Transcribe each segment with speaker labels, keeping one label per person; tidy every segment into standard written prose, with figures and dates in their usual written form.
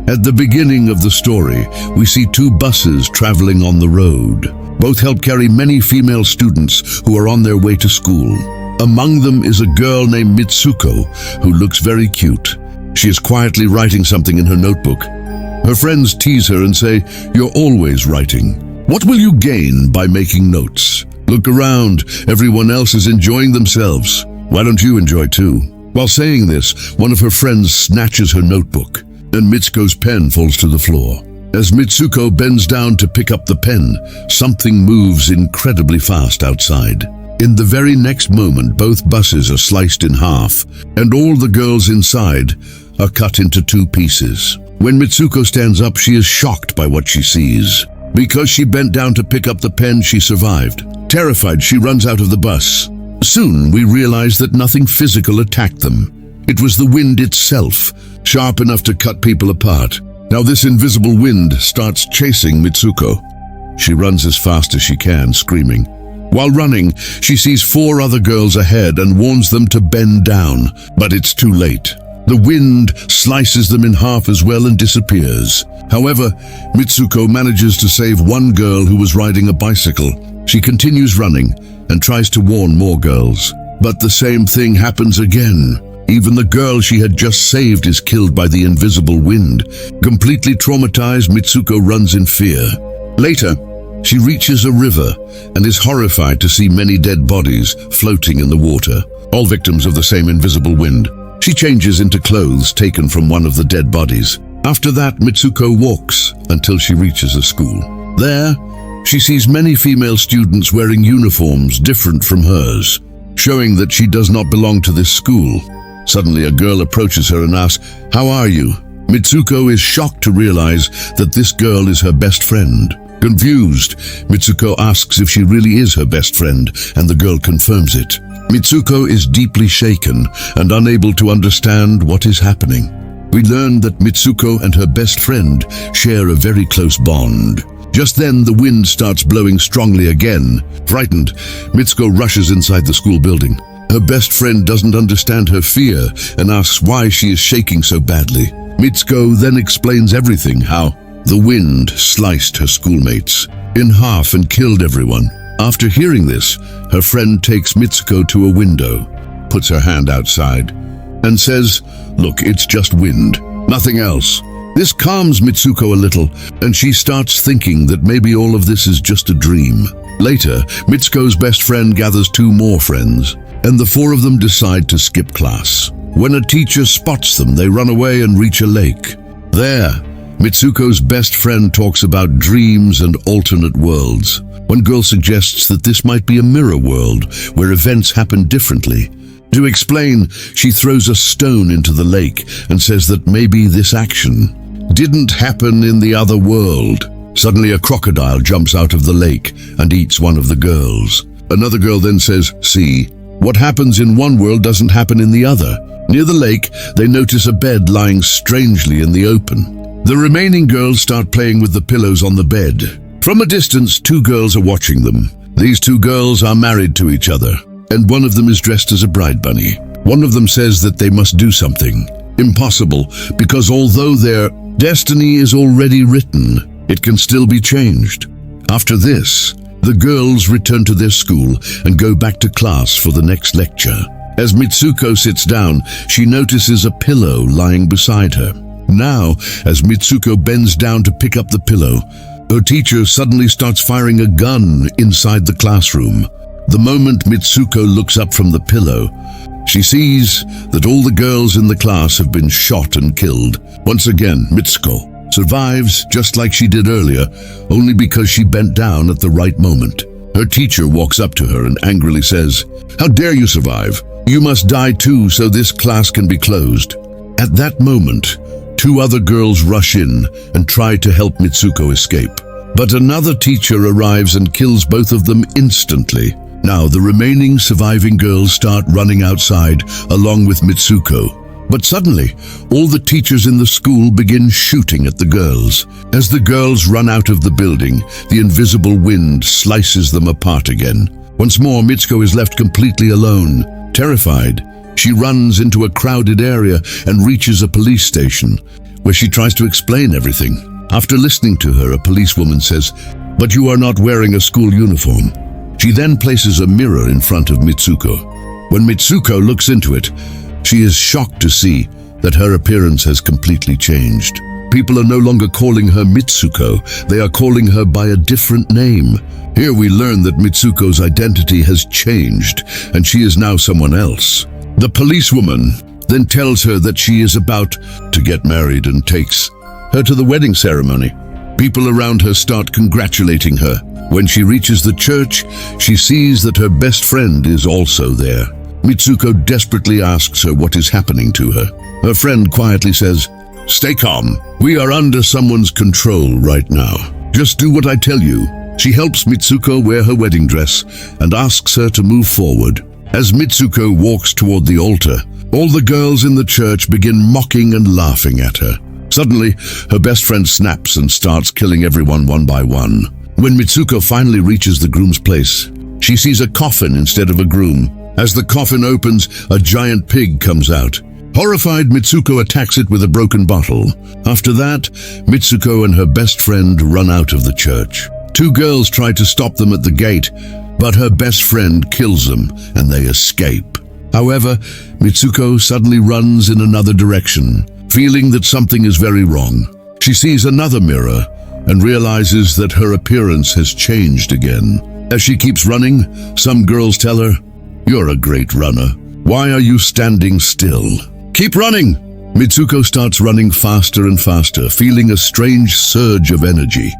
Speaker 1: At the beginning of the story, we see two buses traveling on the road. Both help carry many female students who are on their way to school. Among them is a girl named Mitsuko, who looks very cute. She is quietly writing something in her notebook. Her friends tease her and say, "You're always writing. What will you gain by making notes? Look around, everyone else is enjoying themselves. Why don't you enjoy too?" While saying this, one of her friends snatches her notebook, and Mitsuko's pen falls to the floor. As Mitsuko bends down to pick up the pen, something moves incredibly fast outside. In the very next moment, both buses are sliced in half, and all the girls inside are cut into two pieces. When Mitsuko stands up, she is shocked by what she sees. Because she bent down to pick up the pen, she survived. Terrified, she runs out of the bus. Soon, we realize that nothing physical attacked them. It was the wind itself, sharp enough to cut people apart. Now this invisible wind starts chasing Mitsuko. She runs as fast as she can, screaming. While running, she sees 4 other girls ahead and warns them to bend down, but it's too late. The wind slices them in half as well and disappears. However, Mitsuko manages to save one girl who was riding a bicycle. She continues running and tries to warn more girls. But the same thing happens again. Even the girl she had just saved is killed by the invisible wind. Completely traumatized, Mitsuko runs in fear. Later, she reaches a river and is horrified to see many dead bodies floating in the water, all victims of the same invisible wind. She changes into clothes taken from one of the dead bodies. After that, Mitsuko walks until she reaches a school. There, she sees many female students wearing uniforms different from hers, showing that she does not belong to this school. Suddenly, a girl approaches her and asks, "How are you?" Mitsuko is shocked to realize that this girl is her best friend. Confused, Mitsuko asks if she really is her best friend, and the girl confirms it. Mitsuko is deeply shaken and unable to understand what is happening. We learn that Mitsuko and her best friend share a very close bond. Just then, the wind starts blowing strongly again. Frightened, Mitsuko rushes inside the school building. Her best friend doesn't understand her fear and asks why she is shaking so badly. Mitsuko then explains everything, how the wind sliced her schoolmates in half and killed everyone. After hearing this, her friend takes Mitsuko to a window, puts her hand outside, and says, "Look, it's just wind, nothing else." This calms Mitsuko a little, and she starts thinking that maybe all of this is just a dream. Later, Mitsuko's best friend gathers 2 more friends, and the 4 of them decide to skip class. When a teacher spots them, they run away and reach a lake. There, Mitsuko's best friend talks about dreams and alternate worlds. One girl suggests that this might be a mirror world where events happen differently. To explain, she throws a stone into the lake and says that maybe this action didn't happen in the other world. Suddenly, a crocodile jumps out of the lake and eats one of the girls. Another girl then says, "See, what happens in one world doesn't happen in the other." Near the lake, they notice a bed lying strangely in the open. The remaining girls start playing with the pillows on the bed. From a distance, 2 girls are watching them. These 2 girls are married to each other, and one of them is dressed as a bride bunny. One of them says that they must do something impossible, because although their destiny is already written, it can still be changed. After this, the girls return to their school and go back to class for the next lecture. As Mitsuko sits down, she notices a pillow lying beside her. Now, as Mitsuko bends down to pick up the pillow, her teacher suddenly starts firing a gun inside the classroom. The moment Mitsuko looks up from the pillow, she sees that all the girls in the class have been shot and killed. Once again, Mitsuko survives just like she did earlier, only because she bent down at the right moment. Her teacher walks up to her and angrily says, "How dare you survive? You must die too so this class can be closed." At that moment, 2 other girls rush in and try to help Mitsuko escape. But another teacher arrives and kills both of them instantly. Now the remaining surviving girls start running outside along with Mitsuko. But suddenly, all the teachers in the school begin shooting at the girls. As the girls run out of the building, the invisible wind slices them apart again. Once more, Mitsuko is left completely alone. Terrified, she runs into a crowded area and reaches a police station. where she tries to explain everything. After listening to her, a policewoman says, "But you are not wearing a school uniform." She then places a mirror in front of Mitsuko. When Mitsuko looks into it, she is shocked to see that her appearance has completely changed. People are no longer calling her Mitsuko, they are calling her by a different name. Here we learn that Mitsuko's identity has changed, and she is now someone else. The policewoman then tells her that she is about to get married and takes her to the wedding ceremony. People around her start congratulating her. When she reaches the church, she sees that her best friend is also there. Mitsuko desperately asks her what is happening to her. Her friend quietly says, "Stay calm. We are under someone's control right now. Just do what I tell you." She helps Mitsuko wear her wedding dress and asks her to move forward. As Mitsuko walks toward the altar, all the girls in the church begin mocking and laughing at her. Suddenly, her best friend snaps and starts killing everyone one by one. When Mitsuko finally reaches the groom's place, she sees a coffin instead of a groom. As the coffin opens, a giant pig comes out. Horrified, Mitsuko attacks it with a broken bottle. After that, Mitsuko and her best friend run out of the church. Two girls try to stop them at the gate, but her best friend kills them and they escape. However, Mitsuko suddenly runs in another direction, feeling that something is very wrong. She sees another mirror and realizes that her appearance has changed again. As she keeps running, some girls tell her, "You're a great runner. Why are you standing still? Keep running!" Mitsuko starts running faster and faster, feeling a strange surge of energy.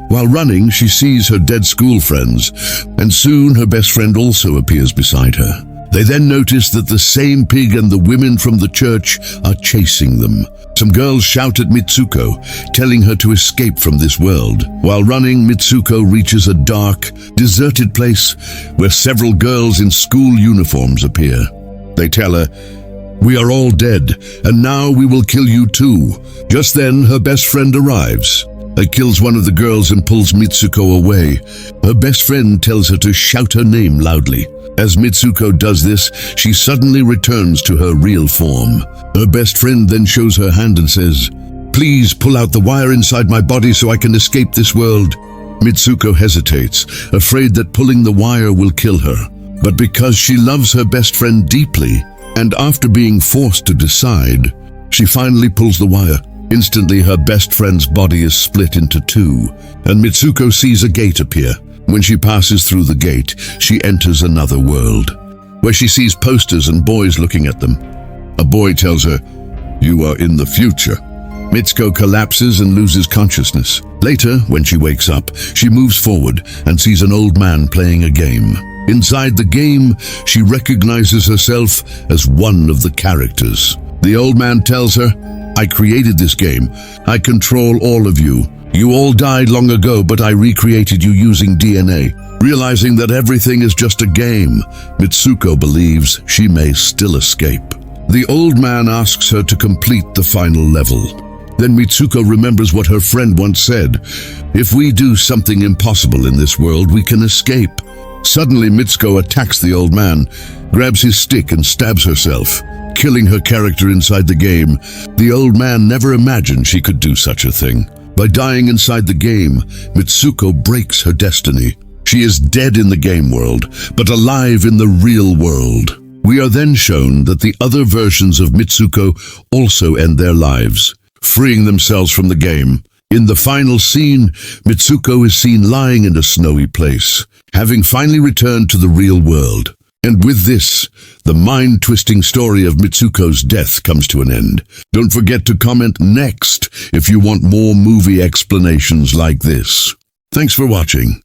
Speaker 1: While running, she sees her dead school friends, and soon her best friend also appears beside her. They then notice that the same pig and the women from the church are chasing them. Some girls shout at Mitsuko, telling her to escape from this world. While running, Mitsuko reaches a dark, deserted place where several girls in school uniforms appear. They tell her, "We are all dead, and now we will kill you too." Just then, her best friend arrives. He kills one of the girls and pulls Mitsuko away. Her best friend tells her to shout her name loudly. As Mitsuko does this, she suddenly returns to her real form. Her best friend then shows her hand and says, "Please pull out the wire inside my body so I can escape this world." Mitsuko hesitates, afraid that pulling the wire will kill her. But because she loves her best friend deeply, and after being forced to decide, she finally pulls the wire. Instantly, her best friend's body is split into two, and Mitsuko sees a gate appear. When she passes through the gate, she enters another world, where she sees posters and boys looking at them. A boy tells her, "You are in the future." Mitsuko collapses and loses consciousness. Later, when she wakes up, she moves forward and sees an old man playing a game. Inside the game, she recognizes herself as one of the characters. The old man tells her, "I created this game. I control all of you. You all died long ago, but I recreated you using DNA." Realizing that everything is just a game, Mitsuko believes she may still escape. The old man asks her to complete the final level. Then Mitsuko remembers what her friend once said, "If we do something impossible in this world, we can escape." Suddenly, Mitsuko attacks the old man, grabs his stick and stabs herself, killing her character inside the game. The old man never imagined she could do such a thing. By dying inside the game, Mitsuko breaks her destiny. She is dead in the game world, but alive in the real world. We are then shown that the other versions of Mitsuko also end their lives, freeing themselves from the game. In the final scene, Mitsuko is seen lying in a snowy place, having finally returned to the real world. And with this, the mind-twisting story of Mitsuko's death comes to an end. Don't forget to comment next if you want more movie explanations like this. Thanks for watching.